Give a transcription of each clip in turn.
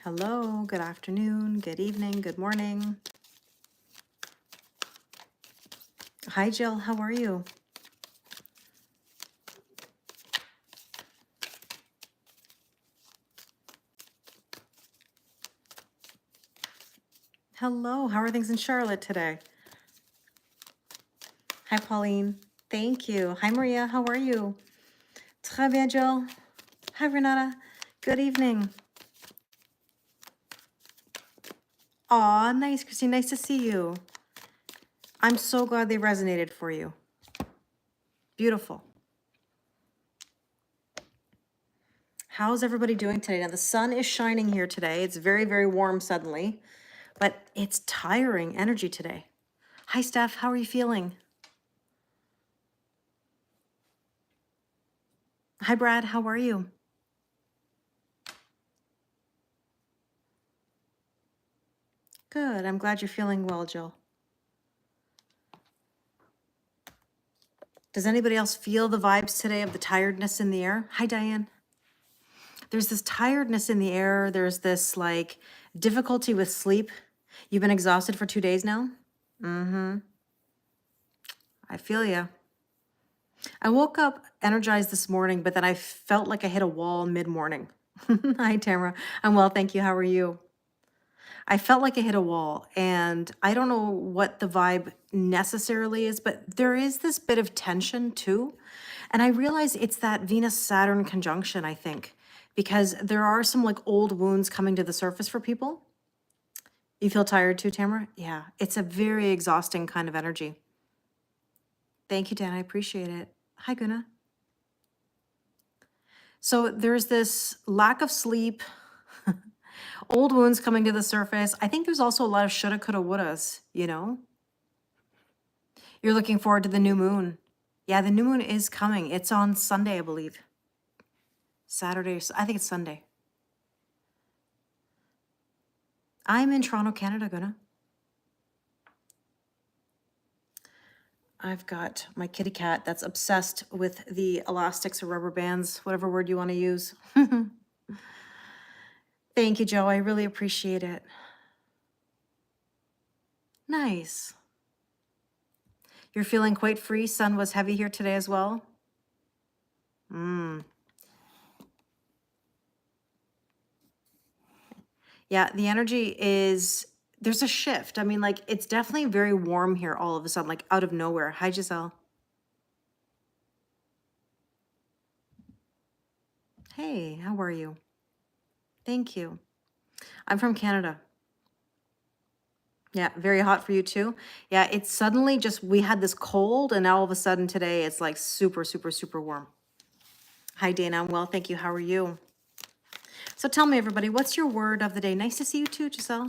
Hello, good afternoon, good evening, good morning. Hi, Jill, how are you? Hello, how are things in Charlotte today? Hi, Pauline. Thank you. Hi, Maria, how are you? Très bien, Jill. Hi, Renata. Good evening. Aw, nice, Christine. Nice to see you. I'm so glad they resonated for you. Beautiful. How's everybody doing today? Now, the sun is shining here today. It's very, very warm suddenly, but it's tiring energy today. Hi, Steph. How are you feeling? Hi, Brad. How are you? Good. I'm glad you're feeling well, Jill. Does anybody else feel the vibes today of the tiredness in the air? Hi, Diane. There's this tiredness in the air. There's this like difficulty with sleep. You've been exhausted for 2 days now? Mm-hmm. I feel ya. I woke up energized this morning, but then I felt like I hit a wall mid-morning. Hi, Tamara. I'm well, thank you. How are you? I felt like I hit a wall, and I don't know what the vibe necessarily is, but there is this bit of tension too. And I realize it's that Venus-Saturn conjunction, I think, because there are some like old wounds coming to the surface for people. You feel tired too, Tamara? Yeah, it's a very exhausting kind of energy. Thank you, Dan. I appreciate it. Hi, Guna. So there's this lack of sleep, old wounds coming to the surface. I think there's also a lot of shoulda, coulda, wouldas, you know? You're looking forward to the new moon. Yeah, the new moon is coming. It's on Sunday, I believe. Saturday, I think it's Sunday. I'm in Toronto, Canada, Guna. I've got my kitty cat that's obsessed with the elastics or rubber bands, whatever word you want to use. Thank you, Joe. I really appreciate it. Nice. You're feeling quite free. Sun was heavy here today as well. Yeah, the energy is, there's a shift. I mean, like, it's definitely very warm here all of a sudden, like out of nowhere. Hi, Giselle. Hey, how are you? Thank you. I'm from Canada. Yeah, very hot for you too. Yeah, it's suddenly just, we had this cold and now all of a sudden today it's like super, super, super warm. Hi, Dana. I'm well, thank you. How are you? So tell me, everybody, what's your word of the day? Nice to see you too, Giselle.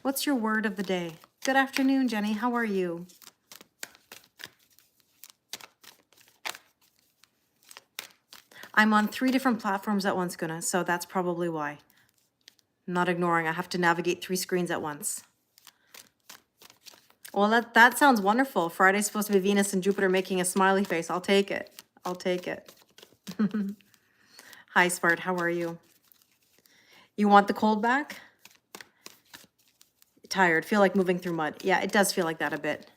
What's your word of the day? Good afternoon, Jenny. How are you? I'm on 3 different platforms at once, Guna, so that's probably why. I'm not ignoring. I have to navigate 3 screens at once. Well, that sounds wonderful. Friday's supposed to be Venus and Jupiter making a smiley face. I'll take it. I'll take it. Hi, Smart. How are you? You want the cold back? Tired. Feel like moving through mud. Yeah, it does feel like that a bit.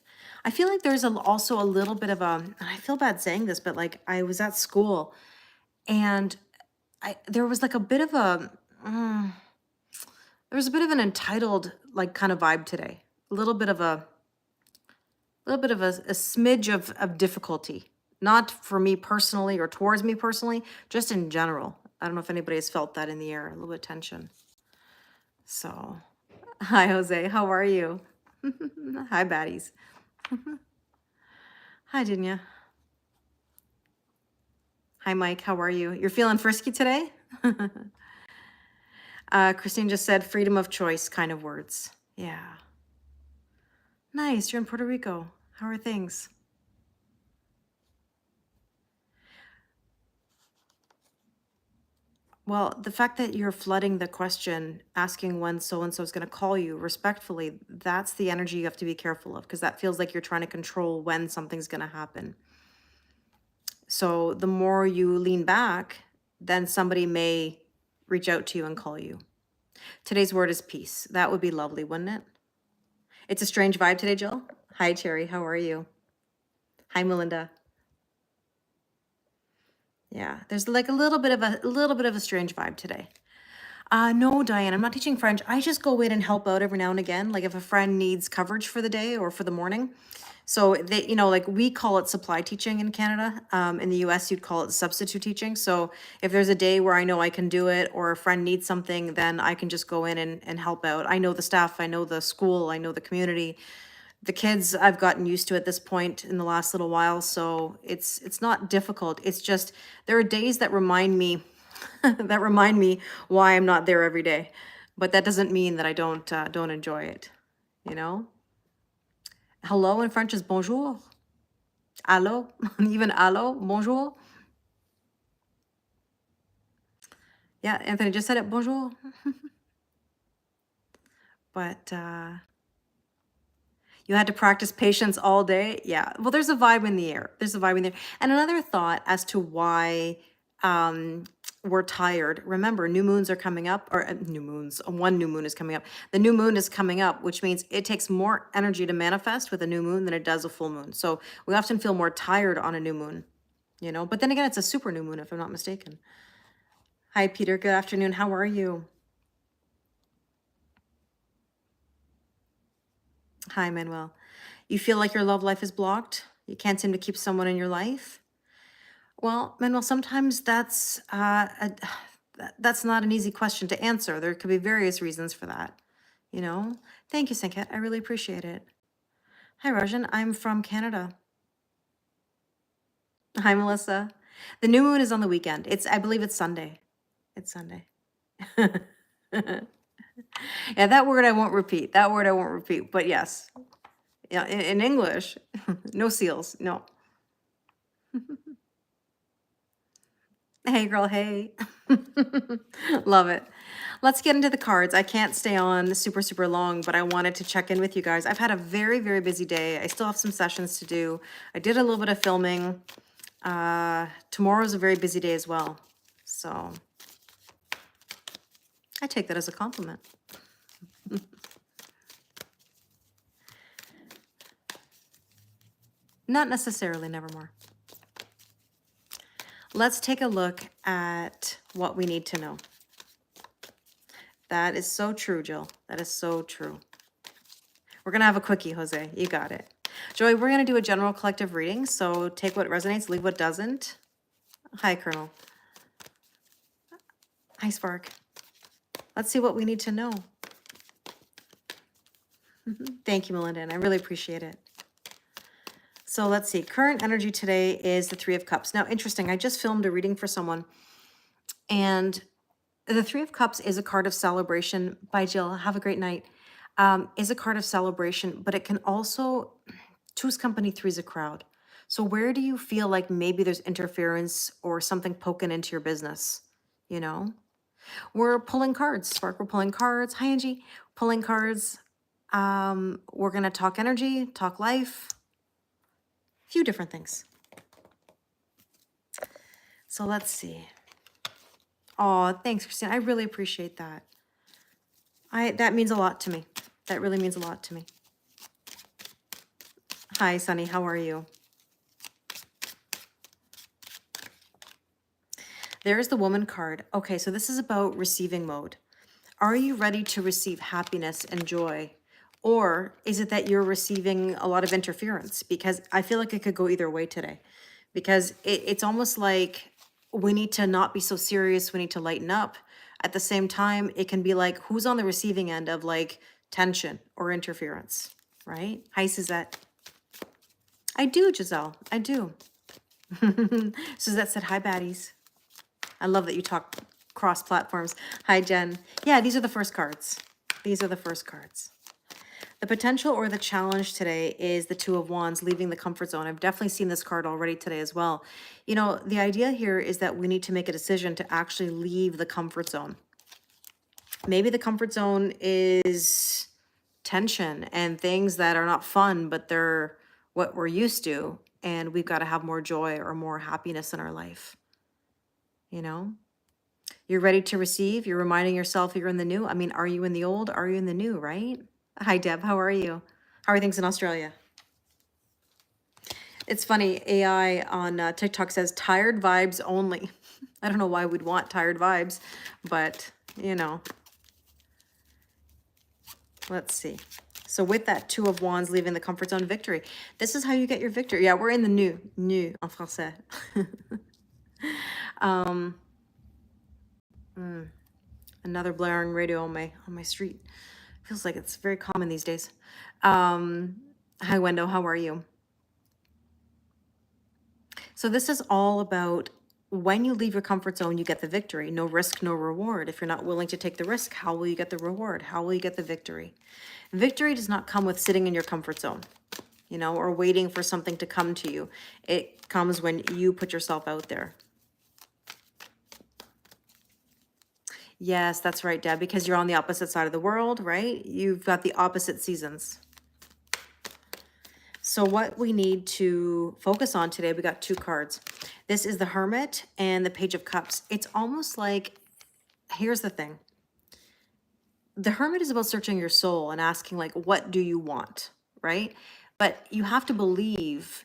I feel like there's also a little bit of a, and I feel bad saying this, but like I was at school and there was like a bit of a, there was a bit of an entitled like kind of vibe today. A little bit of a smidge of difficulty. Not for me personally or towards me personally, just in general. I don't know if anybody has felt that in the air, a little bit of tension. So, hi, Jose. How are you? Hi, baddies. Hi, Dinya. Hi, Mike. How are you? You're feeling frisky today? Christine just said freedom of choice kind of words. Yeah. Nice. You're in Puerto Rico. How are things? Well, the fact that you're flooding the question, asking when so-and-so is going to call you respectfully, that's the energy you have to be careful of, because that feels like you're trying to control when something's going to happen. So the more you lean back, then somebody may reach out to you and call you. Today's word is peace. That would be lovely, wouldn't it? It's a strange vibe today, Jill. Hi, Terry. How are you? Hi, Melinda. Yeah, there's like a little bit of a strange vibe today. No, Diane, I'm not teaching French. I just go in and help out every now and again. Like if a friend needs coverage for the day or for the morning. So they, like we call it supply teaching in Canada. In the US, you'd call it substitute teaching. So if there's a day where I know I can do it or a friend needs something, then I can just go in and help out. I know the staff, I know the school, I know the community. The kids I've gotten used to at this point in the last little while, so it's not difficult. It's just there are days that remind me that remind me why I'm not there every day. But that doesn't mean that I don't enjoy it, you know? Hello in French is bonjour. Allo, even allo, bonjour. Yeah, Anthony just said it, bonjour. But you had to practice patience all day. Yeah. Well, there's a vibe in the air. There's a vibe in there. And another thought as to why we're tired. Remember, new moons are coming up, or new moons. One new moon is coming up. The new moon is coming up, which means it takes more energy to manifest with a new moon than it does a full moon. So we often feel more tired on a new moon, But then again, it's a super new moon, if I'm not mistaken. Hi, Peter. Good afternoon. How are you? Hi, Manuel. You feel like your love life is blocked? You can't seem to keep someone in your life? Well, Manuel, sometimes that's not an easy question to answer. There could be various reasons for that, Thank you, Sanket. I really appreciate it. Hi, Rajan. I'm from Canada. Hi, Melissa. The new moon is on the weekend. I believe it's Sunday. It's Sunday. Yeah, that word I won't repeat. That word I won't repeat. But yes, yeah, in English, no seals. No. Hey, girl. Hey. Love it. Let's get into the cards. I can't stay on super, super long, but I wanted to check in with you guys. I've had a very, very busy day. I still have some sessions to do. I did a little bit of filming. Tomorrow's a very busy day as well. So I take that as a compliment. Not necessarily, nevermore. Let's take a look at what we need to know. That is so true, Jill. That is so true. We're going to have a quickie, Jose. You got it. Joy, we're going to do a general collective reading. So take what resonates, leave what doesn't. Hi, Colonel. Hi, Spark. Let's see what we need to know. Thank you, Melinda, and I really appreciate it. So let's see. Current energy today is the Three of Cups. Now, interesting. I just filmed a reading for someone, and the Three of Cups is a card of celebration. Bye, Jill. Have a great night. Is a card of celebration, but it can also, two's company, three's a crowd. So where do you feel like maybe there's interference or something poking into your business? We're pulling cards, Spark. We're pulling cards. Hi, Angie. Pulling cards. We're going to talk energy, talk life, a few different things. So let's see. Oh, thanks, Christine. I really appreciate that. That means a lot to me. That really means a lot to me. Hi, Sunny. How are you? There's the woman card. Okay, so this is about receiving mode. Are you ready to receive happiness and joy? Or is it that you're receiving a lot of interference? Because I feel like it could go either way today. Because it's almost like we need to not be so serious. We need to lighten up. At the same time, it can be like, who's on the receiving end of like tension or interference, right? Hi, Suzette. I do, Giselle. I do. Suzette said, hi, baddies. I love that you talk cross platforms. Hi, Jen. Yeah, these are the first cards. These are the first cards. The potential or the challenge today is the Two of Wands, leaving the comfort zone. I've definitely seen this card already today as well. The idea here is that we need to make a decision to actually leave the comfort zone. Maybe the comfort zone is tension and things that are not fun, but they're what we're used to. And we've got to have more joy or more happiness in our life. You're ready to receive. You're reminding yourself you're in the new. I mean, are you in the old? Are you in the new, right? Hi, Deb. How are you? How are things in Australia? It's funny. AI on TikTok says tired vibes only. I don't know why we'd want tired vibes, but you know, let's see. So with that Two of Wands leaving the comfort zone, victory. This is how you get your victory. Yeah, we're in the new en français. Another blaring radio on my street. Feels like it's very common these days. Hi, Wendo. How are you? So this is all about when you leave your comfort zone, you get the victory. No risk, no reward. If you're not willing to take the risk, how will you get the reward? How will you get the victory? Victory does not come with sitting in your comfort zone, you know, or waiting for something to come to you. It comes when you put yourself out there. Yes, that's right, Deb, because you're on the opposite side of the world, right? You've got the opposite seasons. So what we need to focus on today, we got two cards. This is the Hermit and the Page of Cups. It's almost like, here's the thing. The Hermit is about searching your soul and asking, like, what do you want, right? But you have to believe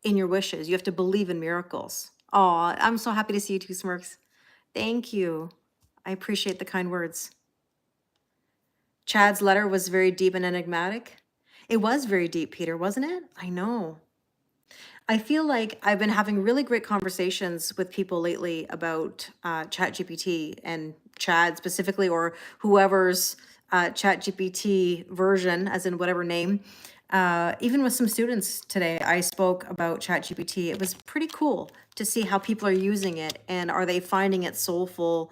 in your wishes. You have to believe in miracles. Oh, I'm so happy to see you too, Smirks. Thank you. I appreciate the kind words. Chad's letter was very deep and enigmatic. It was very deep, Peter, wasn't it? I know. I feel like I've been having really great conversations with people lately about ChatGPT and Chad specifically, or whoever's ChatGPT version, as in whatever name. Even with some students today, I spoke about ChatGPT. It was pretty cool to see how people are using it, and are they finding it soulful?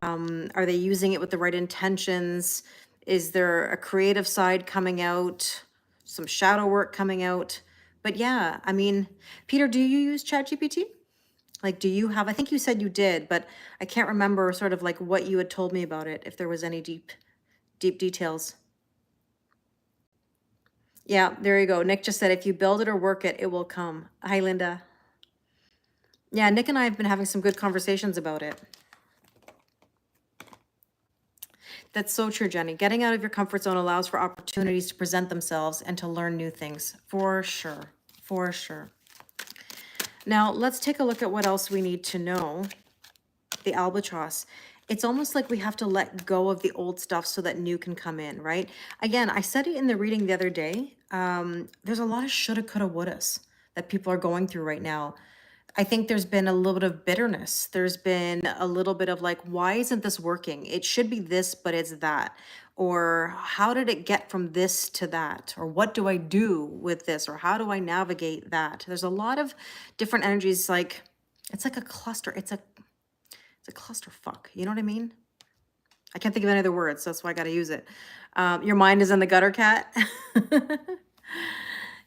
Are they using it with the right intentions? Is there a creative side coming out? Some shadow work coming out? But yeah, I mean, Peter, do you use ChatGPT? Like, do you have, I think you said you did, but I can't remember sort of like what you had told me about it, if there was any deep details. Yeah, there you go. Nick just said, if you build it or work it, it will come. Hi, Linda. Yeah, Nick and I have been having some good conversations about it. That's so true, Jenny. Getting out of your comfort zone allows for opportunities to present themselves and to learn new things. For sure. For sure. Now, let's take a look at what else we need to know. The albatross. It's almost like we have to let go of the old stuff so that new can come in, right? Again, I said it in the reading the other day. There's a lot of shoulda, coulda, wouldas that people are going through right now. I think there's been a little bit of bitterness. There's been a little bit of like, why isn't this working? It should be this, but it's that. Or how did it get from this to that? Or what do I do with this? Or how do I navigate that? There's a lot of different energies. Like, it's like a cluster. It's a clusterfuck. You know what I mean? I can't think of any other words, so that's why I got to use it. Your mind is in the gutter, cat.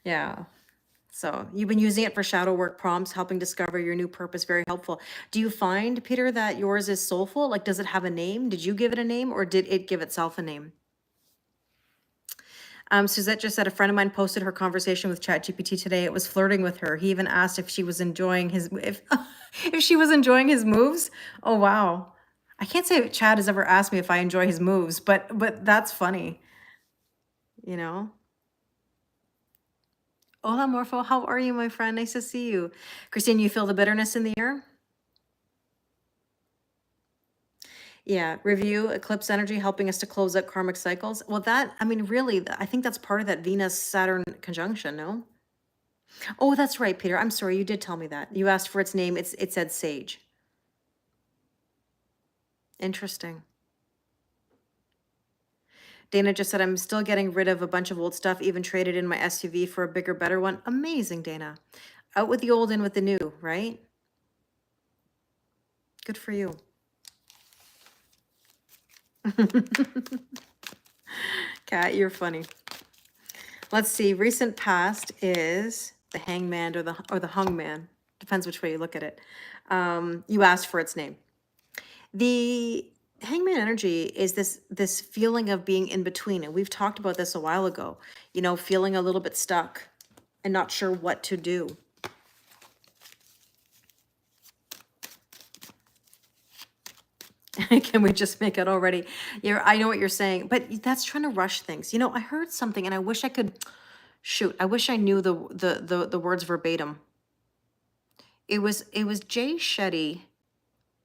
Yeah. So you've been using it for shadow work prompts, helping discover your new purpose. Very helpful. Do you find, Peter, that yours is soulful? Like, does it have a name? Did you give it a name, or did it give itself a name? Suzette just said a friend of mine posted her conversation with ChatGPT today. It was flirting with her. He even asked if she was enjoying his if she was enjoying his moves. Oh wow. I can't say Chad has ever asked me if I enjoy his moves, but that's funny. You know? Hola, Morpho. How are you, my friend? Nice to see you. Christine, you feel the bitterness in the air? Yeah, review, eclipse energy, helping us to close out karmic cycles. Well, that, I mean, really, I think that's part of that Venus-Saturn conjunction, no? Oh, that's right, Peter. I'm sorry, you did tell me that. You asked for its name. It said Sage. Interesting. Dana just said, I'm still getting rid of a bunch of old stuff, even traded in my SUV for a bigger, better one. Amazing, Dana. Out with the old, in with the new, right? Good for you. Kat, you're funny. Let's see. Recent past is the hangman or the hung man. Depends which way you look at it. You asked for its name. The hangman energy is this feeling of being in between, and we've talked about this a while ago. You know, feeling a little bit stuck and not sure what to do. Can we just make it already? Yeah, I know what you're saying, but that's trying to rush things. You know, I heard something and I wish I could, shoot, I wish I knew the words verbatim. It was Jay Shetty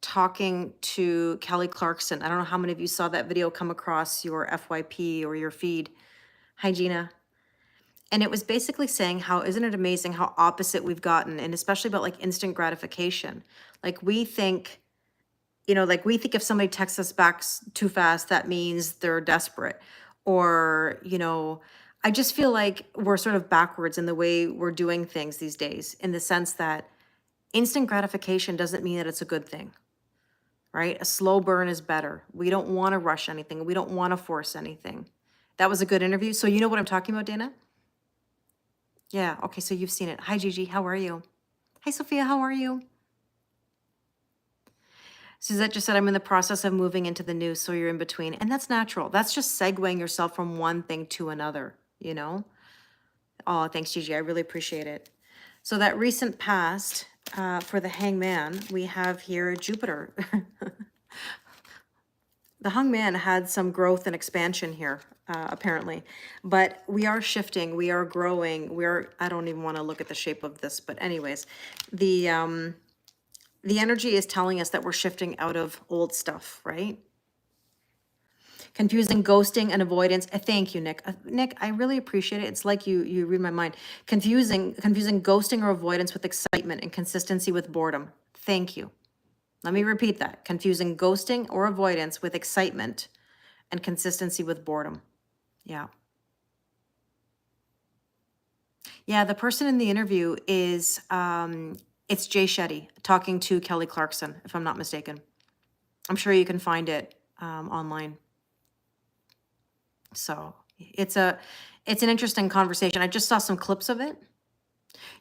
talking to Kelly Clarkson. I don't know how many of you saw that video come across your FYP or your feed. Hi, Gina. And it was basically saying how, isn't it amazing how opposite we've gotten, and especially about like instant gratification. Like we think, like we think if somebody texts us back too fast, that means they're desperate. Or, I just feel like we're sort of backwards in the way we're doing things these days, in the sense that instant gratification doesn't mean that it's a good thing, right? A slow burn is better. We don't want to rush anything. We don't want to force anything. That was a good interview. So you know what I'm talking about, Dana? Yeah. Okay. So you've seen it. Hi, Gigi. How are you? Hi, Sophia. How are you? Suzette just said, I'm in the process of moving into the new, so you're in between. And that's natural. That's just segueing yourself from one thing to another, you know? Oh, thanks, Gigi. I really appreciate it. So that recent past for the hangman, we have here Jupiter. The hangman had some growth and expansion here, apparently. But we are shifting. We are growing. I don't even want to look at the shape of this. But anyways, the energy is telling us that we're shifting out of old stuff, right? Confusing ghosting and avoidance. Thank you, Nick. Nick, I really appreciate it. It's like you read my mind. Confusing ghosting or avoidance with excitement and consistency with boredom. Thank you. Let me repeat that. Confusing ghosting or avoidance with excitement and consistency with boredom. Yeah. Yeah, the person in the interview is, it's Jay Shetty talking to Kelly Clarkson, if I'm not mistaken. I'm sure you can find it online. So it's an interesting conversation. I just saw some clips of it.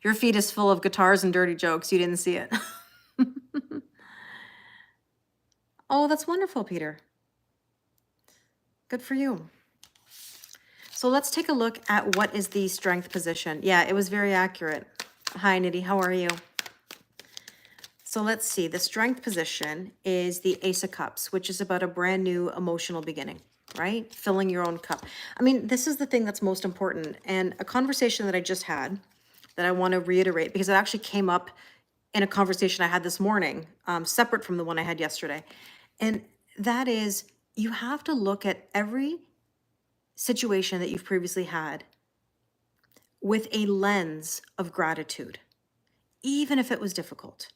Your feed is full of guitars and dirty jokes. You didn't see it. Oh, that's wonderful, Peter. Good for you. So let's take a look at what is the strength position. Yeah, it was very accurate. Hi, Nidhi. How are you? So let's see. The strength position is the Ace of Cups, which is about a brand new emotional beginning, right? Filling your own cup. I mean, this is the thing that's most important. And a conversation that I just had that I want to reiterate, because it actually came up in a conversation I had this morning, separate from the one I had yesterday. And that is, you have to look at every situation that you've previously had with a lens of gratitude, even if it was difficult,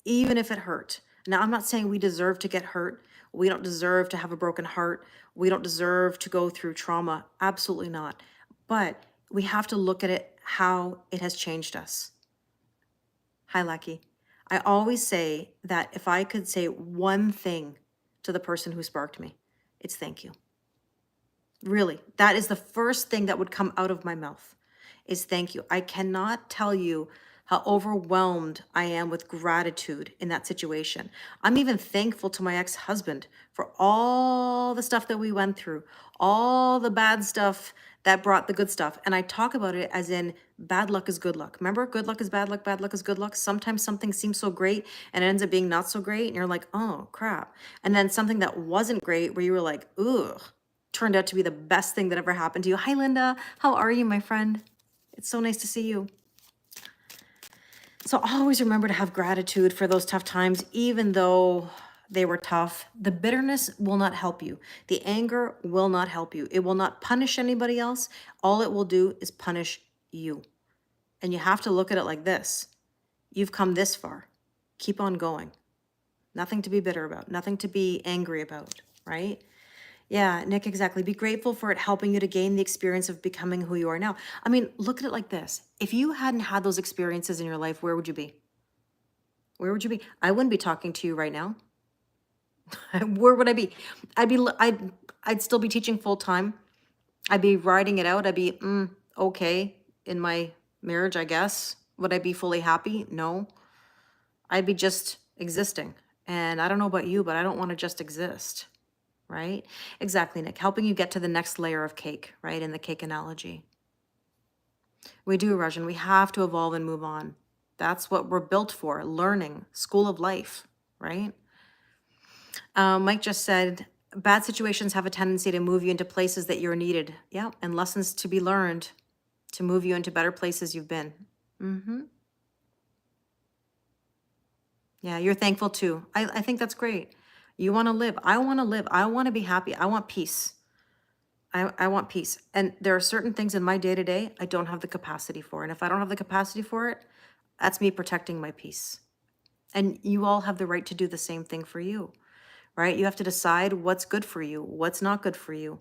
even if it hurt. Now, I'm not saying we deserve to get hurt. We don't deserve to have a broken heart. We don't deserve to go through trauma. Absolutely not. But we have to look at it how it has changed us. Hi, Lucky. I always say that if I could say one thing to the person who sparked me, it's thank you. Really, that is the first thing that would come out of my mouth, is thank you. I cannot tell you how overwhelmed I am with gratitude in that situation. I'm even thankful to my ex-husband for all the stuff that we went through, all the bad stuff that brought the good stuff. And I talk about it as in bad luck is good luck. Remember, good luck is bad luck is good luck. Sometimes something seems so great and it ends up being not so great. And you're like, oh, crap. And then something that wasn't great where you were like, ugh, turned out to be the best thing that ever happened to you. Hi, Linda. How are you, my friend? It's so nice to see you. So always remember to have gratitude for those tough times, even though they were tough. The bitterness will not help you. The anger will not help you. It will not punish anybody else. All it will do is punish you. And you have to look at it like this. You've come this far. Keep on going. Nothing to be bitter about, nothing to be angry about, right? Yeah, Nick, exactly. Be grateful for it helping you to gain the experience of becoming who you are now. I mean, look at it like this. If you hadn't had those experiences in your life, where would you be? Where would you be? I wouldn't be talking to you right now. Where would I be? I'd still be teaching full time. I'd be riding it out. I'd be okay in my marriage, I guess. Would I be fully happy? No. I'd be just existing. And I don't know about you, but I don't want to just exist. Right? Exactly, Nick. Helping you get to the next layer of cake, right? In the cake analogy. We do, Rajan. We have to evolve and move on. That's what we're built for. Learning, school of life, right? Mike just said, bad situations have a tendency to move you into places that you're needed. Yeah, and lessons to be learned to move you into better places you've been. Mm-hmm. Yeah, you're thankful too. I think that's great. You want to live. I want to live. I want to be happy. I want peace. I want peace. And there are certain things in my day to day I don't have the capacity for. And if I don't have the capacity for it, that's me protecting my peace. And you all have the right to do the same thing for you, right? You have to decide what's good for you, what's not good for you.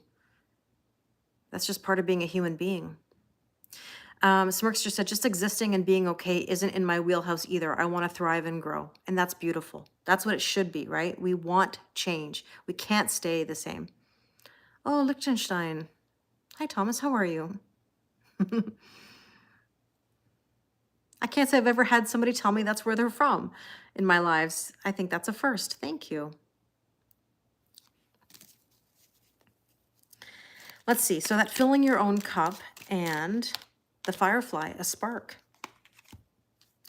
That's just part of being a human being. Smirks just said, just existing and being okay isn't in my wheelhouse either. I want to thrive and grow. And that's beautiful. That's what it should be, right? We want change. We can't stay the same. Oh, Liechtenstein. Hi, Thomas. How are you? I can't say I've ever had somebody tell me that's where they're from in my lives. I think that's a first. Thank you. Let's see. So that filling your own cup and the firefly, a spark.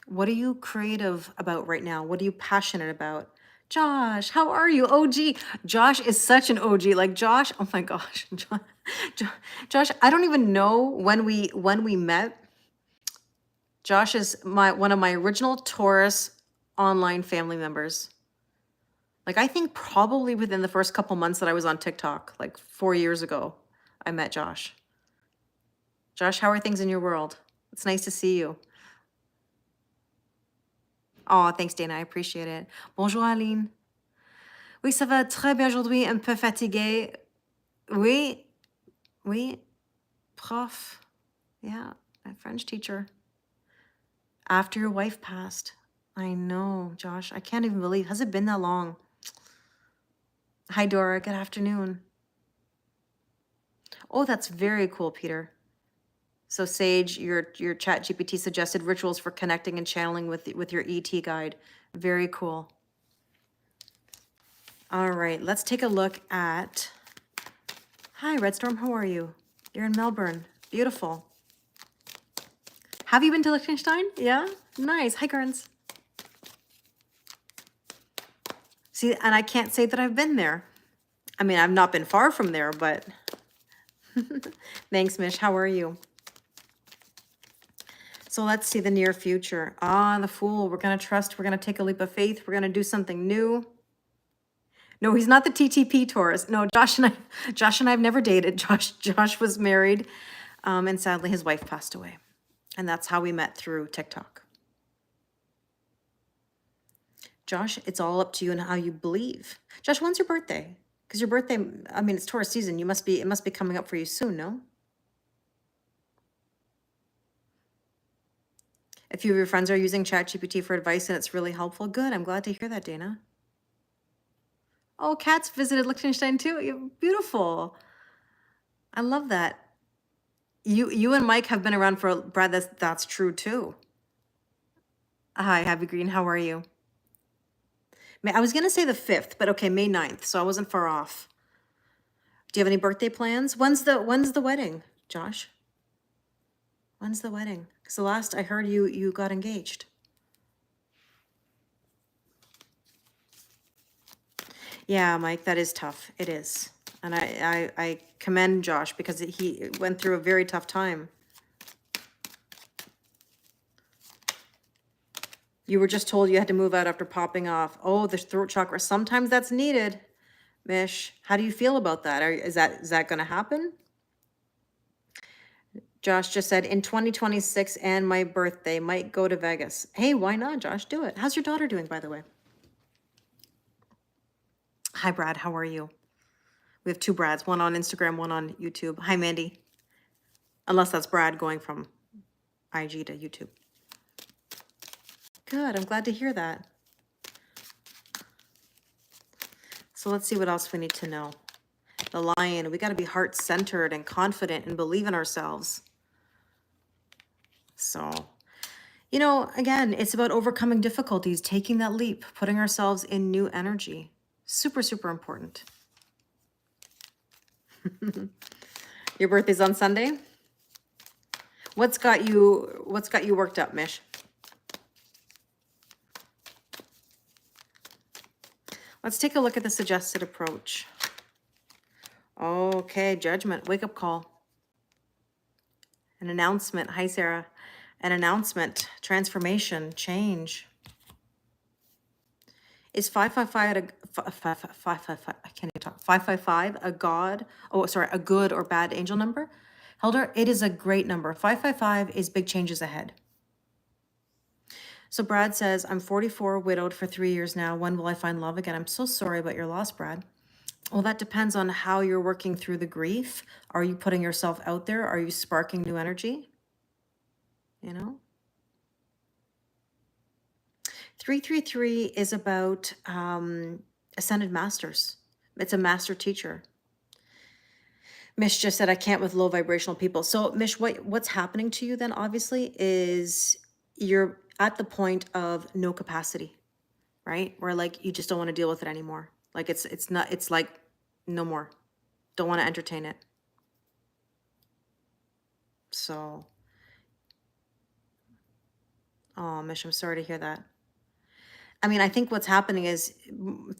What are you creative about right now? What are you passionate about? Josh, how are you? OG. Josh is such an OG. Like Josh, oh my gosh. Josh, I don't even know when we met. Josh is one of my original Taurus online family members. Like I think probably within the first couple months that I was on TikTok, like 4 years ago, I met Josh. Josh, how are things in your world? It's nice to see you. Oh, thanks, Dana. I appreciate it. Bonjour, Aline. Oui, ça va très bien aujourd'hui. Un peu fatigué. Oui, oui. Prof. Yeah, my French teacher. After your wife passed. I know, Josh. I can't even believe. Has it been that long? Hi, Dora. Good afternoon. Oh, that's very cool, Peter. So Sage, your chat GPT suggested rituals for connecting and channeling with your ET guide. Very cool. All right, let's take a look at, hi, Redstorm, how are you? You're in Melbourne, beautiful. Have you been to Liechtenstein? Yeah, nice, hi, Gerns. See, and I can't say that I've been there. I mean, I've not been far from there, but thanks, Mish, how are you? So let's see the near future. Ah, the Fool, we're gonna trust, we're gonna take a leap of faith, we're gonna do something new. No, he's not the TTP Taurus. No, Josh and I have never dated. Josh was married, and sadly his wife passed away. And that's how we met, through TikTok. Josh, it's all up to you and how you believe. Josh, when's your birthday? Because your birthday, I mean, it's Taurus season. It must be coming up for you soon, no? A few of your friends are using ChatGPT for advice and it's really helpful. Good, I'm glad to hear that, Dana. Oh, Kat's visited Liechtenstein too. Beautiful. I love that. You and Mike have been around for, Brad, that's true too. Hi, Happy Green, how are you? I was gonna say the 5th, but okay, May 9th, so I wasn't far off. Do you have any birthday plans? When's the wedding, Josh? When's the wedding? Because the last I heard you got engaged. Yeah, Mike, that is tough. It is. And I commend Josh because he went through a very tough time. You were just told you had to move out after popping off. Oh, the throat chakra. Sometimes that's needed. Mish, how do you feel about that? Is that going to happen? Josh just said, in 2026 and my birthday, might go to Vegas. Hey, why not, Josh? Do it. How's your daughter doing, by the way? Hi, Brad. How are you? We have 2 Brads, one on Instagram, one on YouTube. Hi, Mandy. Unless that's Brad going from IG to YouTube. Good. I'm glad to hear that. So let's see what else we need to know. The Lion. We got to be heart-centered and confident and believe in ourselves. So, you know, again, it's about overcoming difficulties, taking that leap, putting ourselves in new energy. Super, super important. Your birthday's on Sunday? What's got you worked up, Mish? Let's take a look at the suggested approach. Okay, judgment, wake up call. An announcement. Hi, Sarah. An announcement, transformation, change. Is 555 I can't even talk. 555 a god? Oh, sorry, a good or bad angel number? Helder, it is a great number. 555 is big changes ahead. So Brad says, I'm 44, widowed for 3 years now. When will I find love again? I'm so sorry about your loss, Brad. Well, that depends on how you're working through the grief. Are you putting yourself out there? Are you sparking new energy? You know? 333 is about ascended masters. It's a master teacher. Mish just said, I can't with low vibrational people. So Mish, what's happening to you then obviously is you're at the point of no capacity, right? Where like, you just don't want to deal with it anymore. Like it's not, it's like no more. Don't want to entertain it. So, oh Mish, I'm sorry to hear that. I mean, I think what's happening is,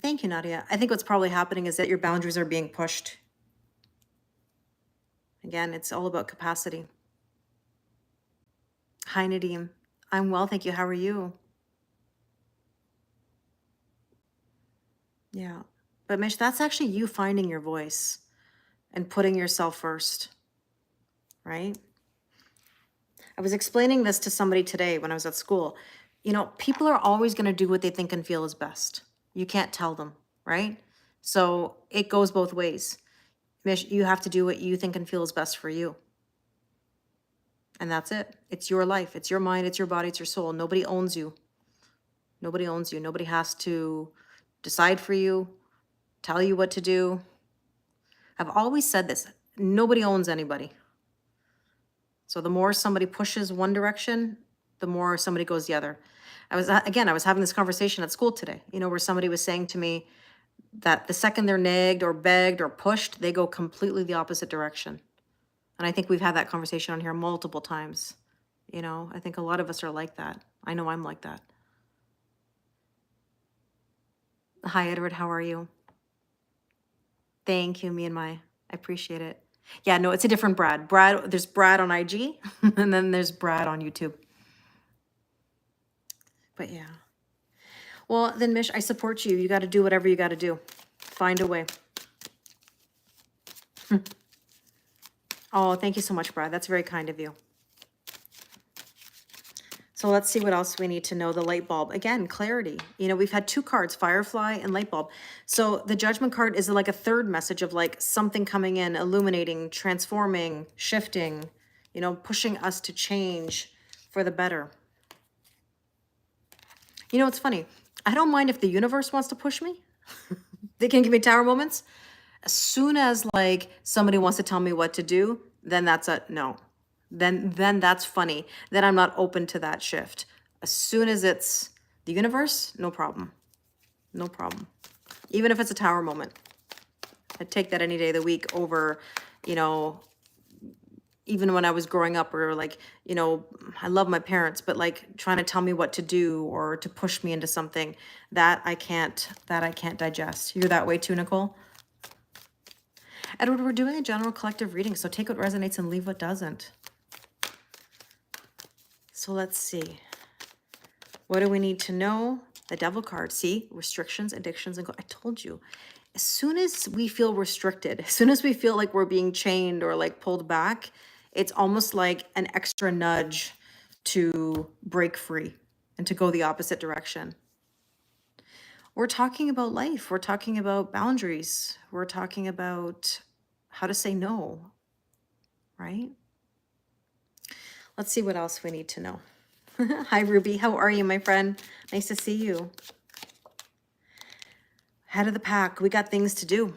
thank you, Nadia. I think what's probably happening is that your boundaries are being pushed. Again, it's all about capacity. Hi, Nadeem. I'm well, thank you. How are you? Yeah. But Mish, that's actually you finding your voice and putting yourself first, right? I was explaining this to somebody today when I was at school. You know, people are always going to do what they think and feel is best. You can't tell them, right? So it goes both ways. Mish, you have to do what you think and feel is best for you. And that's it. It's your life. It's your mind. It's your body. It's your soul. Nobody owns you. Nobody owns you. Nobody has to decide for you, tell you what to do. I've always said this. Nobody owns anybody. So the more somebody pushes one direction, the more somebody goes the other. I was having this conversation at school today, you know, where somebody was saying to me that the second they're nagged or begged or pushed, they go completely the opposite direction. And I think we've had that conversation on here multiple times. You know, I think a lot of us are like that. I know I'm like that. Hi, Edward. How are you? Thank you, me and I appreciate it. Yeah, no, it's a different Brad. There's Brad on IG, and then there's Brad on YouTube. But yeah. Well, then, Mish, I support you. You got to do whatever you got to do. Find a way. Oh, thank you so much, Brad. That's very kind of you. So let's see what else we need to know. The light bulb. Again, clarity. You know, we've had two cards, Firefly and Light Bulb. So the Judgment card is like a third message of like something coming in, illuminating, transforming, shifting, you know, pushing us to change for the better. You know, it's funny. I don't mind if the universe wants to push me. They can give me tower moments. As soon as like somebody wants to tell me what to do, then that's a no. Then that's funny. Then I'm not open to that shift. As soon as it's the universe, no problem. No problem. Even if it's a tower moment. I'd take that any day of the week over, you know, even when I was growing up, or like, you know, I love my parents, but like trying to tell me what to do or to push me into something that I can't digest. You're that way too, Nicole? Edward, we're doing a general collective reading, so take what resonates and leave what doesn't. So let's see. What do we need to know? The Devil card. See? Restrictions, addictions, and I told you. As soon as we feel restricted, as soon as we feel like we're being chained or like pulled back, it's almost like an extra nudge to break free and to go the opposite direction. We're talking about life. We're talking about boundaries. We're talking about how to say no, right? Let's see what else we need to know. Hi, Ruby. How are you, my friend? Nice to see you. Head of the pack. We got things to do.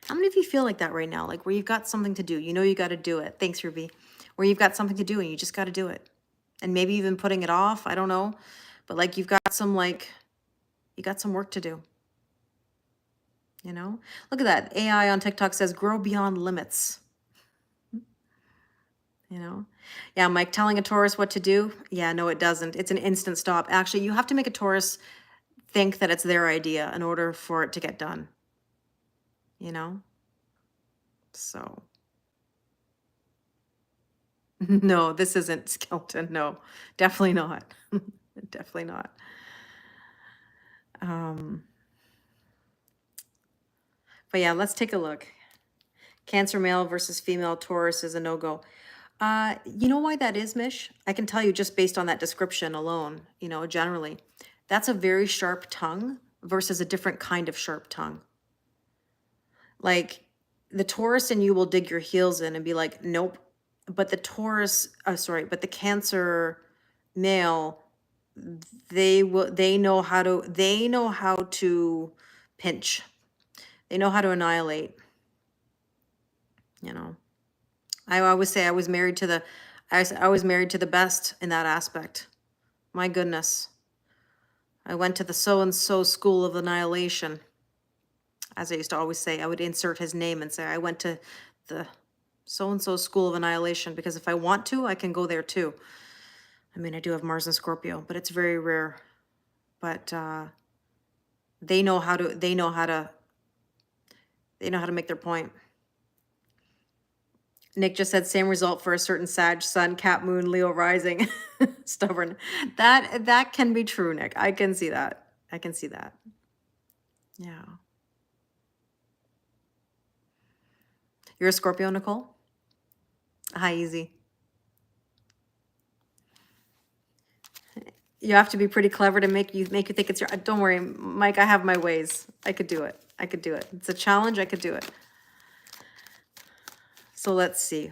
How many of you feel like that right now? Like where you've got something to do. You know you got to do it. Thanks, Ruby. Where you've got something to do and you just got to do it. And maybe even putting it off. I don't know. But like you've got some you got some work to do. You know? Look at that. AI on TikTok says grow beyond limits. You know? Yeah, Mike, telling a Taurus what to do? Yeah, no, it doesn't. It's an instant stop. Actually, you have to make a Taurus think that it's their idea in order for it to get done, you know? So, no, this isn't skeleton. No, definitely not. Definitely not. Um, but yeah, let's take a look. Cancer male versus female Taurus is a no-go. You know why that is, Mish? I can tell you just based on that description alone, generally. That's a very sharp tongue versus a different kind of sharp tongue. Like the Taurus in you will dig your heels in and be like, nope. But the but the Cancer male, they know how to pinch. They know how to annihilate, you know. I always say I was married to the best in that aspect. My goodness. I went to the so-and-so school of annihilation. As I used to always say, I would insert his name and say, I went to the so-and-so school of annihilation, because if I want to, I can go there too. I mean, I do have Mars and Scorpio, but it's very rare. But they know how to make their point. Nick just said same result for a certain Sag, Sun, Cap, Moon, Leo rising. Stubborn. That can be true, Nick. I can see that. Yeah. You're a Scorpio, Nicole? Hi, easy. You have to be pretty clever to make you think it's your. Don't worry, Mike. I have my ways. I could do it. It's a challenge. I could do it. So let's see.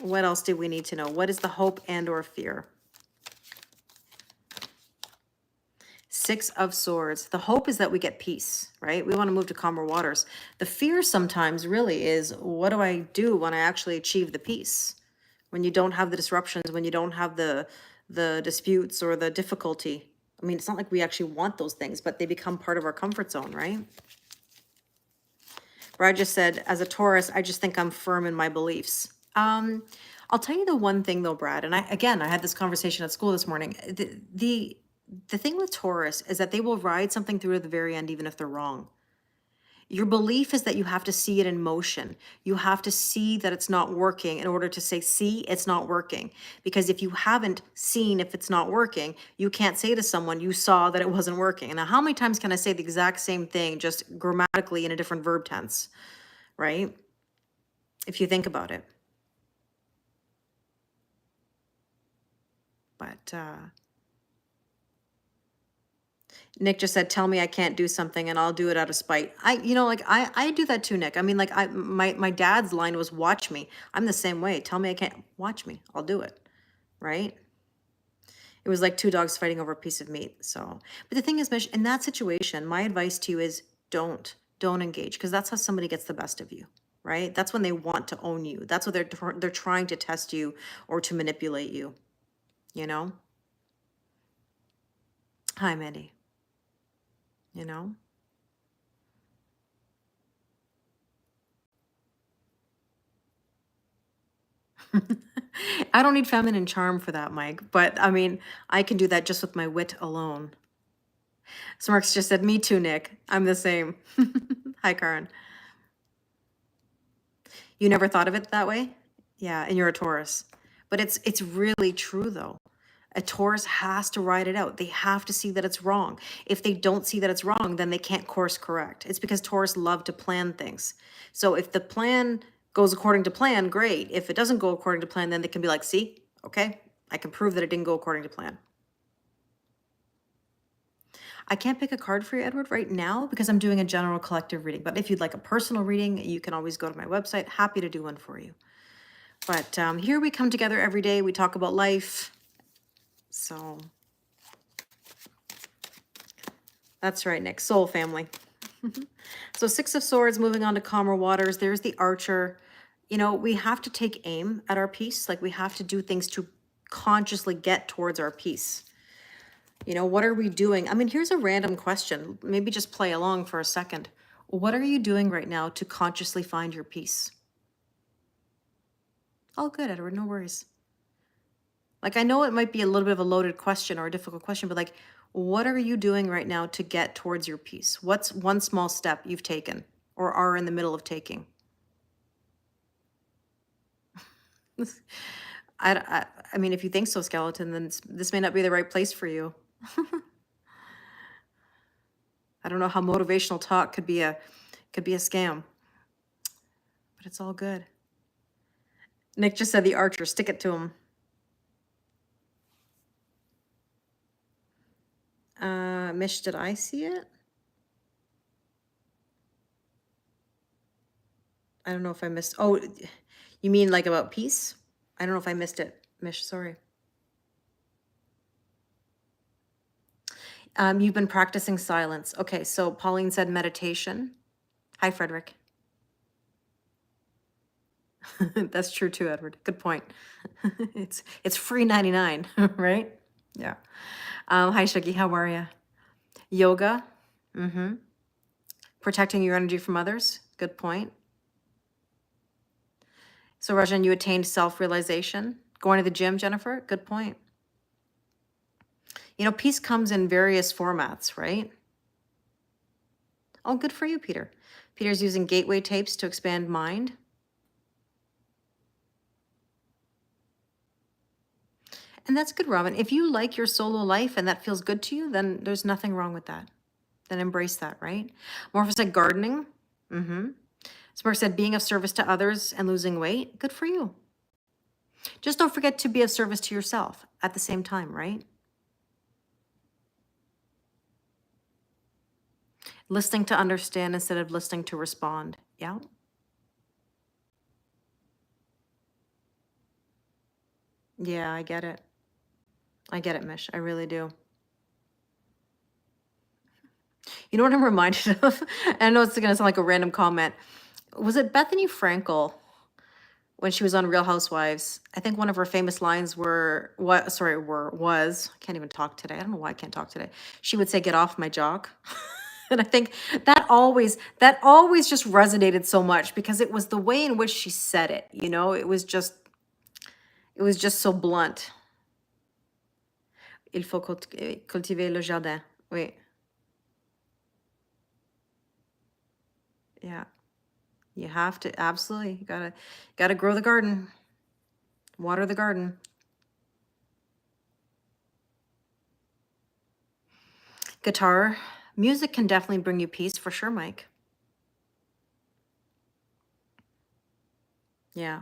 What else do we need to know? What is the hope and or fear? Six of Swords. The hope is that we get peace, right? We want to move to calmer waters. The fear sometimes really is, what do I do when I actually achieve the peace? When you don't have the disruptions, when you don't have the disputes or the difficulty. I mean, it's not like we actually want those things, but they become part of our comfort zone, right? Brad just said, as a Taurus, I just think I'm firm in my beliefs. I'll tell you the one thing though, Brad, and I had this conversation at school this morning. The thing with Taurus is that they will ride something through to the very end, even if they're wrong. Your belief is that you have to see it in motion. You have to see that it's not working in order to say, see, it's not working. Because if you haven't seen if it's not working, you can't say to someone, you saw that it wasn't working. And now, how many times can I say the exact same thing, just grammatically in a different verb tense, right? If you think about it. But Nick just said, tell me I can't do something and I'll do it out of spite. I do that too, Nick. I mean, like my dad's line was, watch me. I'm the same way. Tell me I can't, watch me. I'll do it. Right? It was like two dogs fighting over a piece of meat. So, but the thing is, Mish, in that situation, my advice to you is don't engage, because that's how somebody gets the best of you, right? That's when they want to own you. That's what they're trying to test you or to manipulate you, you know? Hi, Mandy. You know? I don't need feminine charm for that, Mike, but I mean, I can do that just with my wit alone. Smarks just said, me too, Nick. I'm the same. Hi, Karen. You never thought of it that way? Yeah, and you're a Taurus. But it's really true, though. A Taurus has to ride it out. They have to see that it's wrong. If they don't see that it's wrong, then they can't course correct. It's because Taurus love to plan things. So if the plan goes according to plan, great. If it doesn't go according to plan, then they can be like, see, okay, I can prove that it didn't go according to plan. I can't pick a card for you, Edward, right now because I'm doing a general collective reading. But if you'd like a personal reading, you can always go to my website. Happy to do one for you. But here we come together every day. We talk about life. So that's right, Nick. Soul family. So Six of Swords, moving on to calmer waters. There's the Archer. You know, we have to take aim at our peace. Like we have to do things to consciously get towards our peace. You know, what are we doing? I mean, here's a random question. Maybe just play along for a second. What are you doing right now to consciously find your peace? Oh, good, Edward. No worries. Like, I know it might be a little bit of a loaded question or a difficult question, but like, What are you doing right now to get towards your peace? What's one small step you've taken or are in the middle of taking? I mean, if you think so, skeleton, then this may not be the right place for you. I don't know how motivational talk could be a scam, but it's all good. Nick just said the archer, stick it to him. Mish, did I see it? I don't know if I missed. Oh, you mean like about peace? I don't know if I missed it, Mish. Sorry. You've been practicing silence. Okay, so Pauline said meditation. Hi, Frederick. That's true too, Edward. Good point. It's free 99, right? Yeah. Hi, Shuggy. How are you? Yoga. Mm-hmm. Protecting your energy from others. Good point. So, Rajan, you attained self-realization. Going to the gym, Jennifer. Good point. You know, peace comes in various formats, right? Oh, good for you, Peter. Peter's using gateway tapes to expand mind. And that's good, Robin. If you like your solo life and that feels good to you, then there's nothing wrong with that. Then embrace that, right? Morpho said gardening. Mm-hmm. Smurf said being of service to others and losing weight. Good for you. Just don't forget to be of service to yourself at the same time, right? Listening to understand instead of listening to respond. Yeah. Yeah, I get it. I get it, Mish. I really do. You know what I'm reminded of? I know it's going to sound like a random comment. Was it Bethany Frankel when she was on Real Housewives? I think one of her famous lines was, I can't even talk today. I don't know why I can't talk today. She would say, "Get off my jock." And I think that always just resonated so much because it was the way in which she said it, you know, it was just so blunt. Il faut cultiver le jardin. Oui. Yeah. You have to, absolutely. You gotta grow the garden. Water the garden. Guitar. Music can definitely bring you peace for sure, Mike. Yeah.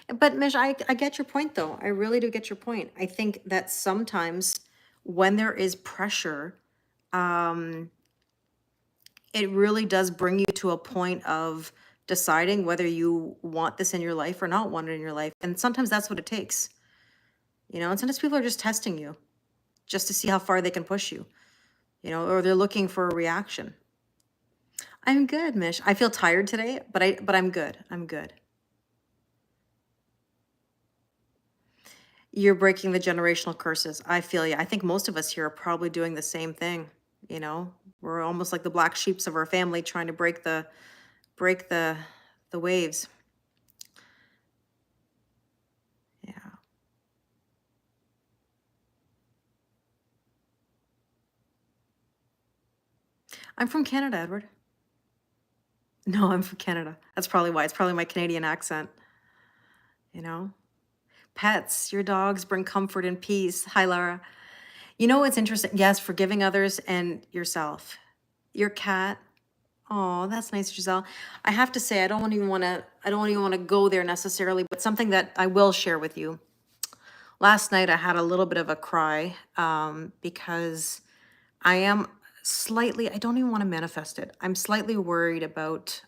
But Mish, I get your point though. I really do get your point. I think that sometimes when there is pressure, it really does bring you to a point of deciding whether you want this in your life or not want it in your life. And sometimes that's what it takes. You know, and sometimes people are just testing you just to see how far they can push you, you know, or they're looking for a reaction. I'm good, Mish. I feel tired today, but I'm good. I'm good. You're breaking the generational curses. I feel you. I think most of us here are probably doing the same thing. You know, we're almost like the black sheeps of our family trying to break the waves. Yeah. I'm from Canada, Edward. No, I'm from Canada. That's probably why. It's probably my Canadian accent. You know? Pets, your dogs bring comfort and peace. Hi, Lara. You know what's interesting? Yes, forgiving others and yourself. Your cat. Oh, that's nice, Giselle. I have to say, I don't even want to go there necessarily, but something that I will share with you. Last night, I had a little bit of a cry because I am slightly, I don't even want to manifest it. I'm slightly worried about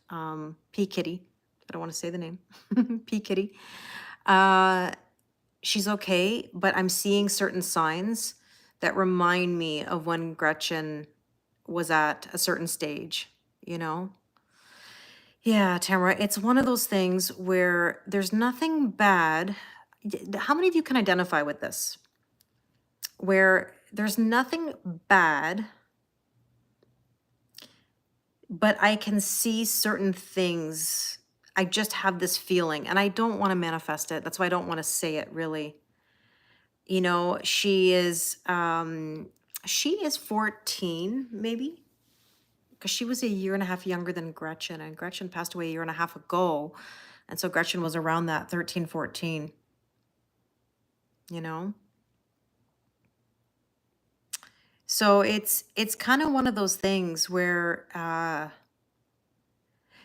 P. Kitty. I don't want to say the name. P. Kitty. She's okay, but I'm seeing certain signs that remind me of when Gretchen was at a certain stage, you know? Yeah, Tamara, it's one of those things where there's nothing bad. How many of you can identify with this? Where there's nothing bad, but I can see certain things. I just have this feeling and I don't want to manifest it. That's why I don't want to say it really. You know, she is 14, maybe, because she was a year and a half younger than Gretchen, and Gretchen passed away a year and a half ago. And so Gretchen was around that 13, 14, you know? So it's kind of one of those things where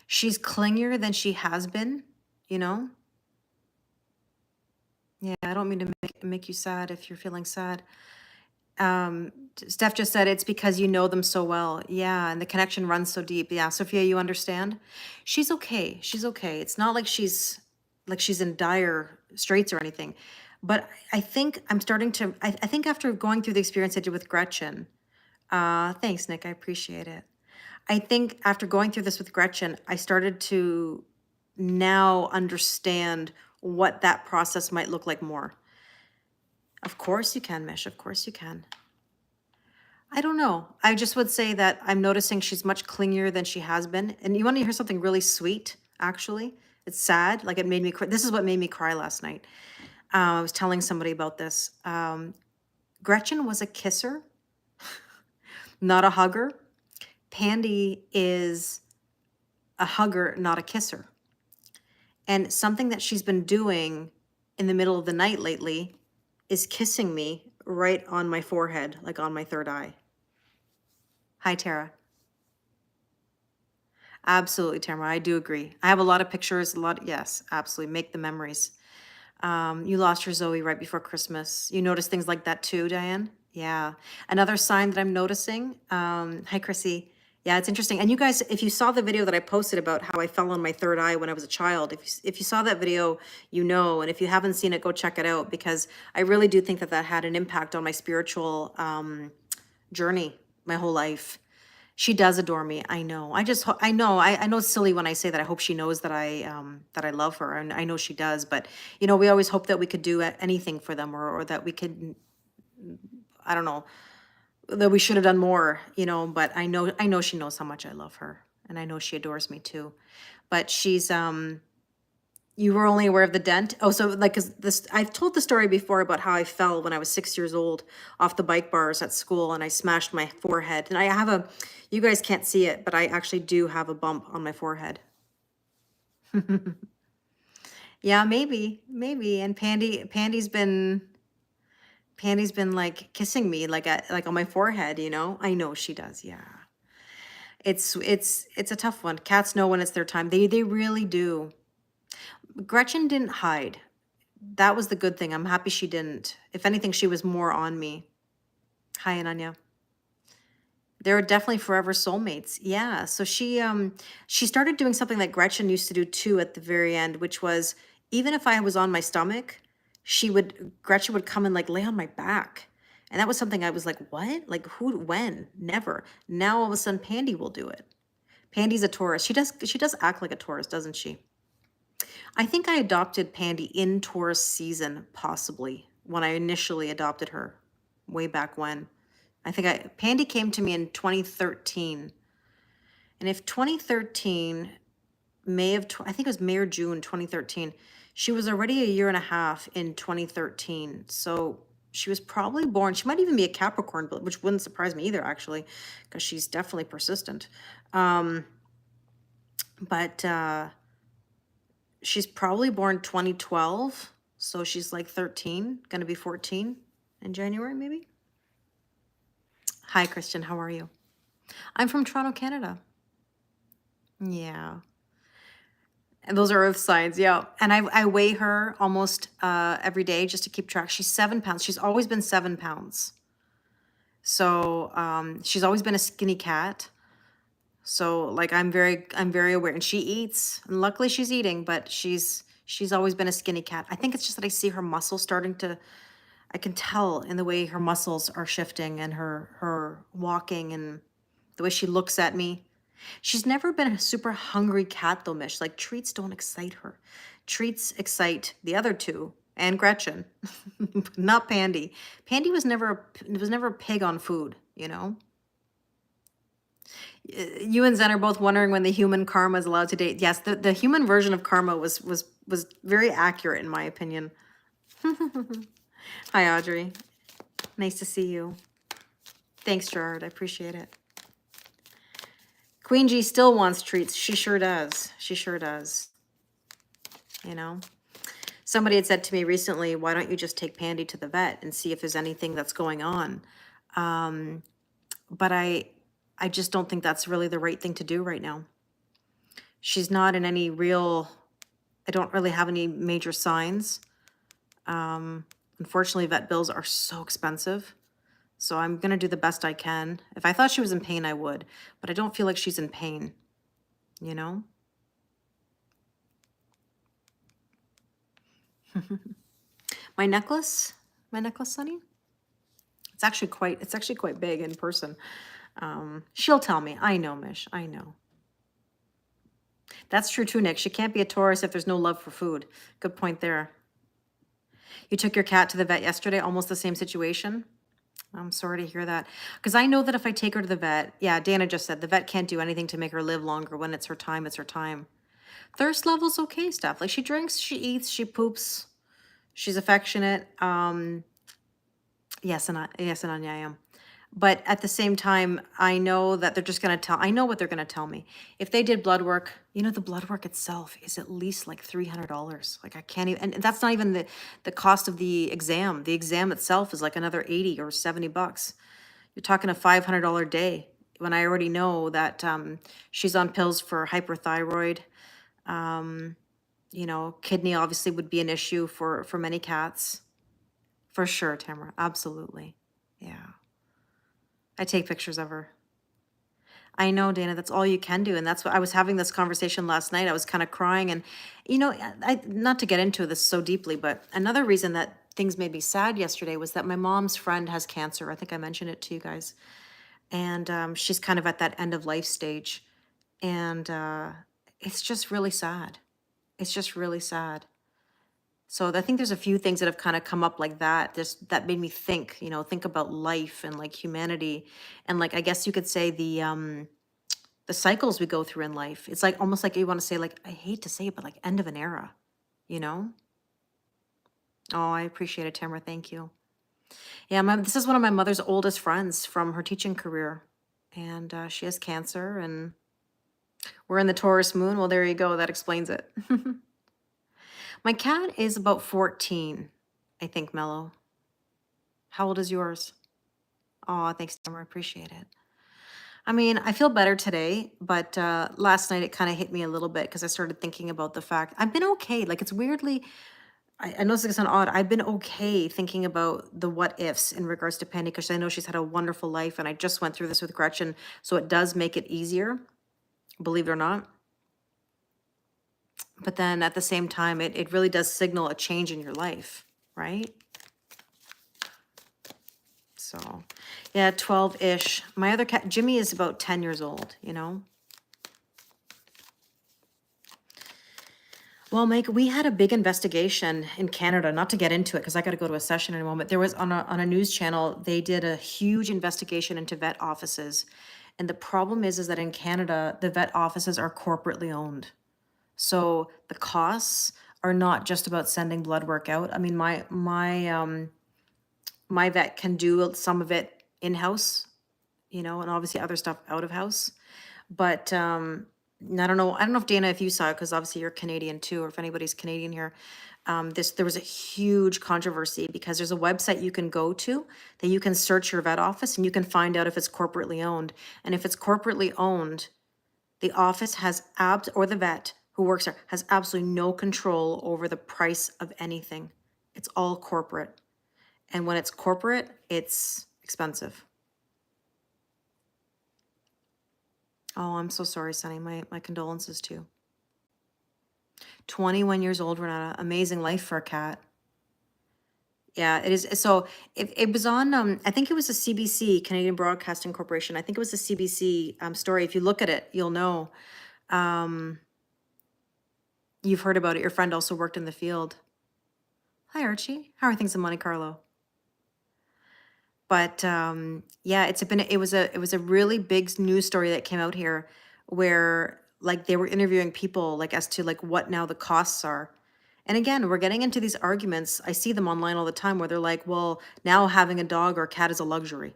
she's clingier than she has been, you know? Yeah, I don't mean to make you sad if you're feeling sad. Steph just said it's because you know them so well. Yeah, and the connection runs so deep. Yeah, Sophia, you understand? She's okay. She's okay. It's not like she's in dire straits or anything. But I think I'm starting to I think after going through the experience I did with Gretchen, thanks, Nick. I appreciate it. I think after going through this with Gretchen, I started to now understand what that process might look like more. Of course you can, Mish. Of course you can. I don't know. I just would say that I'm noticing she's much clingier than she has been. And you want to hear something really sweet, actually? It's sad. Like it made me cry. This is what made me cry last night. I was telling somebody about this. Gretchen was a kisser, not a hugger. Pandy is a hugger, not a kisser. And something that she's been doing in the middle of the night lately is kissing me right on my forehead, like on my third eye. Hi, Tara. Absolutely, Tamara. I do agree. I have a lot of pictures, yes, absolutely. Make the memories. You lost your Zoe right before Christmas. You notice things like that too, Diane? Yeah. Another sign that I'm noticing, hi, Chrissy. Yeah, it's interesting. And you guys, if you saw the video that I posted about how I fell on my third eye when I was a child, if you saw that video, you know, and if you haven't seen it, go check it out, because I really do think that that had an impact on my spiritual journey my whole life. She does adore me. I know. I know it's silly when I say that. I hope she knows that I love her, and I know she does. But you know, we always hope that we could do anything for them, or that we could, I don't know, that we should have done more. You know, but I know she knows how much I love her, and I know she adores me too. But she's you were only aware of the dent? Oh, so like, 'cause this, I've told the story before about how I fell when I was 6 years old off the bike bars at school and I smashed my forehead. And I have you guys can't see it, but I actually do have a bump on my forehead. Yeah, maybe. And Pandy's been like kissing me like on my forehead, you know? I know she does, yeah. It's a tough one. Cats know when it's their time. They really do. Gretchen didn't hide. That was the good thing. I'm happy she didn't. If anything, she was more on me. Hi, Ananya. They're definitely forever soulmates. Yeah. So she started doing something that Gretchen used to do too at the very end, which was even if I was on my stomach, Gretchen would come and like lay on my back. And that was something I was like, what? Like who, when? Never. Now all of a sudden Pandy will do it. Pandy's a Taurus. She does act like a Taurus, doesn't she? I think I adopted Pandy in Taurus season, possibly, when I initially adopted her, way back when. Pandy came to me in 2013. And if 2013, I think it was May or June 2013, she was already a year and a half in 2013. So she was probably born, she might even be a Capricorn, which wouldn't surprise me either, actually, because she's definitely persistent. But she's probably born 2012, so she's like 13, gonna be 14 in January, maybe. Hi, Christian, how are you? I'm from Toronto, Canada. Yeah. And those are earth signs, yeah. And I weigh her almost every day just to keep track. She's 7 pounds. She's always been 7 pounds. So she's always been a skinny cat. So like I'm very aware, and she eats, and luckily she's eating, but she's always been a skinny cat. I think it's just that I see her muscles I can tell in the way her muscles are shifting and her walking and the way she looks at me. She's never been a super hungry cat though, Mish. Like treats don't excite her. Treats excite the other two and Gretchen, not Pandy. Pandy was never a pig on food, you know? You and Zen are both wondering when the human karma is allowed to date. Yes, the human version of karma was very accurate in my opinion. Hi, Audrey. Nice to see you. Thanks, Gerard. I appreciate it. Queen G still wants treats. She sure does. She sure does. You know? Somebody had said to me recently, why don't you just take Pandy to the vet and see if there's anything that's going on? But I just don't think that's really the right thing to do right now. She's not in any real, I don't really have any major signs. Unfortunately, vet bills are so expensive. So I'm going to do the best I can. If I thought she was in pain, I would. But I don't feel like she's in pain, you know? My necklace, Sonny, it's actually quite big in person. She'll tell me. I know, Mish. I know. That's true too, Nick. She can't be a Taurus if there's no love for food. Good point there. You took your cat to the vet yesterday, almost the same situation. I'm sorry to hear that. Because I know that if I take her to the vet, yeah, Dana just said the vet can't do anything to make her live longer. When it's her time, it's her time. Thirst level's okay stuff. Like she drinks, she eats, she poops, she's affectionate. Yes, and I am. But at the same time, I know that they're just going to I know what they're going to tell me. If they did blood work, the blood work itself is at least like $300. Like I can't even, and that's not even the cost of the exam. The exam itself is like another 80 or $70. You're talking a $500 day when I already know that she's on pills for hyperthyroid. Kidney obviously would be an issue for many cats. For sure, Tamara. Absolutely. Yeah. I take pictures of her. I know, Dana, that's all you can do. And that's what I was having this conversation last night. I was kind of crying. And, not to get into this so deeply, but another reason that things made me sad yesterday was that my mom's friend has cancer. I think I mentioned it to you guys. And she's kind of at that end of life stage. And it's just really sad. It's just really sad. So I think there's a few things that have kind of come up like that, just that made me think, think about life and like humanity, and like I guess you could say the cycles we go through in life. It's like almost like you want to say, like, I hate to say it, but like end of an era, you know? Oh, I appreciate it, Tamara. Thank you. Yeah, this is one of my mother's oldest friends from her teaching career, and she has cancer, and we're in the Taurus moon. Well, there you go. That explains it. My cat is about 14, I think, Mello. How old is yours? Oh, thanks, Tamara. I appreciate it. I mean, I feel better today, but last night it kind of hit me a little bit because I started thinking about the fact I've been okay. Like it's weirdly, I know this is kind of odd. I've been okay thinking about the what ifs in regards to Penny because I know she's had a wonderful life, and I just went through this with Gretchen, so it does make it easier, believe it or not. But then at the same time, it really does signal a change in your life, right? So, yeah, 12-ish. My other cat, Jimmy, is about 10 years old, Well, Mike, we had a big investigation in Canada, not to get into it, because I got to go to a session in a moment. There was on a news channel, they did a huge investigation into vet offices. And the problem is that in Canada, the vet offices are corporately owned. So the costs are not just about sending blood work out. I mean, my vet can do some of it in-house, and obviously other stuff out of house. But I don't know if Dana, if you saw it, because obviously you're Canadian too, or if anybody's Canadian here. There was a huge controversy because there's a website you can go to that you can search your vet office and you can find out if it's corporately owned. And if it's corporately owned, the office or the vet who works there has absolutely no control over the price of anything. It's all corporate. And when it's corporate, it's expensive. Oh, I'm so sorry, Sonny. My condolences too. 21 years old, Renata. Amazing life for a cat. Yeah, it is. So it was on, I think it was a CBC, Canadian Broadcasting Corporation. I think it was a CBC story. If you look at it, you'll know. You've heard about it. Your friend also worked in the field. Hi, Archie. How are things in Monte Carlo? But yeah, it was a really big news story that came out here where like they were interviewing people like as to like what now the costs are. And again, we're getting into these arguments. I see them online all the time where they're like, well, now having a dog or a cat is a luxury.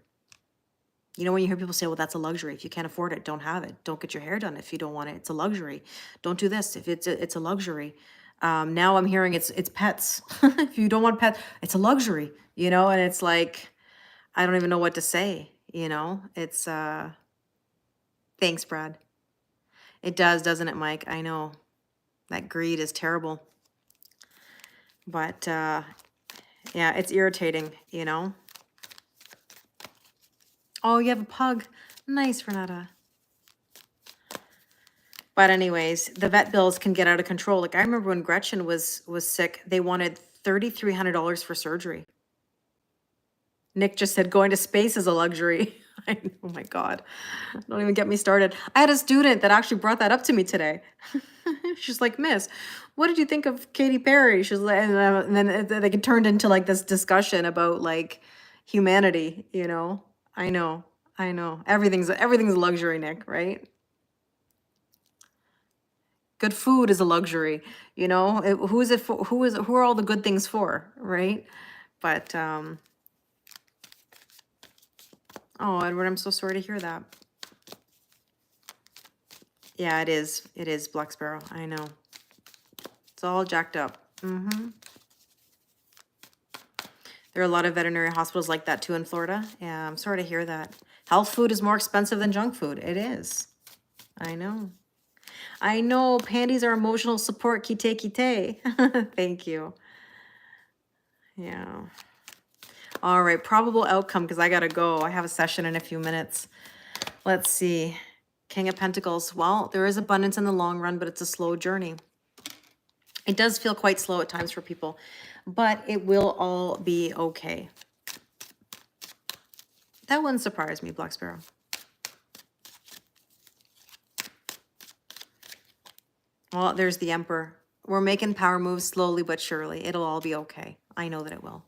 You know, when you hear people say, well, that's a luxury. If you can't afford it, don't have it. Don't get your hair done if you don't want it. It's a luxury. Don't do this if it's a luxury. Now I'm hearing it's pets. If you don't want pets, it's a luxury, you know, and it's like, I don't even know what to say, you know. It's thanks, Brad. It does, doesn't it, Mike? I know. That greed is terrible. But yeah, it's irritating, you know. Oh, you have a pug. Nice, Renata. But anyways, the vet bills can get out of control. Like I remember when Gretchen was sick, they wanted $3,300 for surgery. Nick just said going to space is a luxury. Oh my God. Don't even get me started. I had a student that actually brought that up to me today. She's like, Miss, what did you think of Katy Perry? She's like, and then it turned into like this discussion about like humanity, you know? I know. Everything's a luxury, Nick, right? Good food is a luxury, you know? Who is it for? Who are all the good things for, right? But oh, Edward, I'm so sorry to hear that. Yeah, it is. It is Black Sparrow. I know. It's all jacked up. There are a lot of veterinary hospitals like that too in Florida. Yeah, I'm sorry to hear that. Health food is more expensive than junk food. It is. I know. I know. Panties are emotional support. Kite, kite. Thank you. Yeah. All right. Probable outcome, because I got to go. I have a session in a few minutes. Let's see. King of Pentacles. Well, there is abundance in the long run, but it's a slow journey. It does feel quite slow at times for people, but it will all be okay. That wouldn't surprise me, Black Sparrow. Well, there's the Emperor. We're making power moves slowly but surely. It'll all be okay. I know that it will.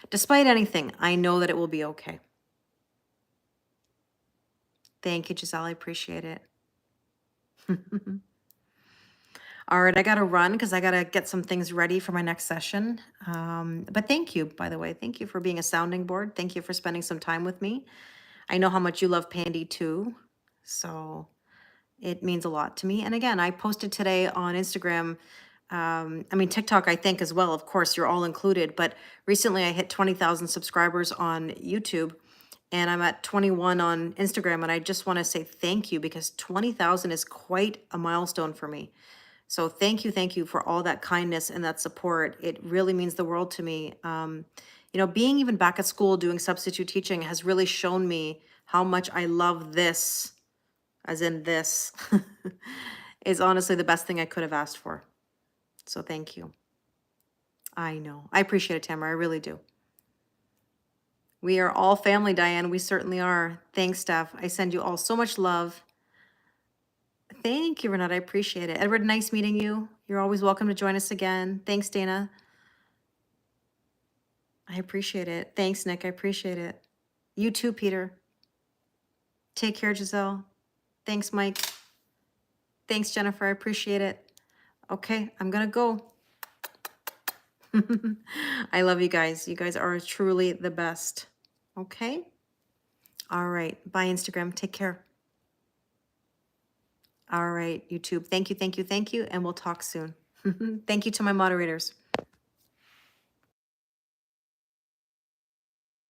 Despite anything, I know that it will be okay. Thank you, Giselle. I appreciate it. All right, I got to run because I got to get some things ready for my next session. But thank you, by the way. Thank you for being a sounding board. Thank you for spending some time with me. I know how much you love Pandy too. So it means a lot to me. And again, I posted today on Instagram, TikTok, I think as well. Of course, you're all included. But recently I hit 20,000 subscribers on YouTube and I'm at 21 on Instagram. And I just want to say thank you because 20,000 is quite a milestone for me. So thank you for all that kindness and that support. It really means the world to me. Being even back at school doing substitute teaching has really shown me how much I love this, as in this, is honestly the best thing I could have asked for. So thank you. I know. I appreciate it, Tamara. I really do. We are all family, Diane. We certainly are. Thanks, Steph. I send you all so much love. Thank you, Renata. I appreciate it. Edward, nice meeting you. You're always welcome to join us again. Thanks, Dana. I appreciate it. Thanks, Nick. I appreciate it. You too, Peter. Take care, Giselle. Thanks, Mike. Thanks, Jennifer. I appreciate it. Okay, I'm going to go. I love you guys. You guys are truly the best. Okay? All right. Bye, Instagram. Take care. All right, YouTube. Thank you. And we'll talk soon. Thank you to my moderators.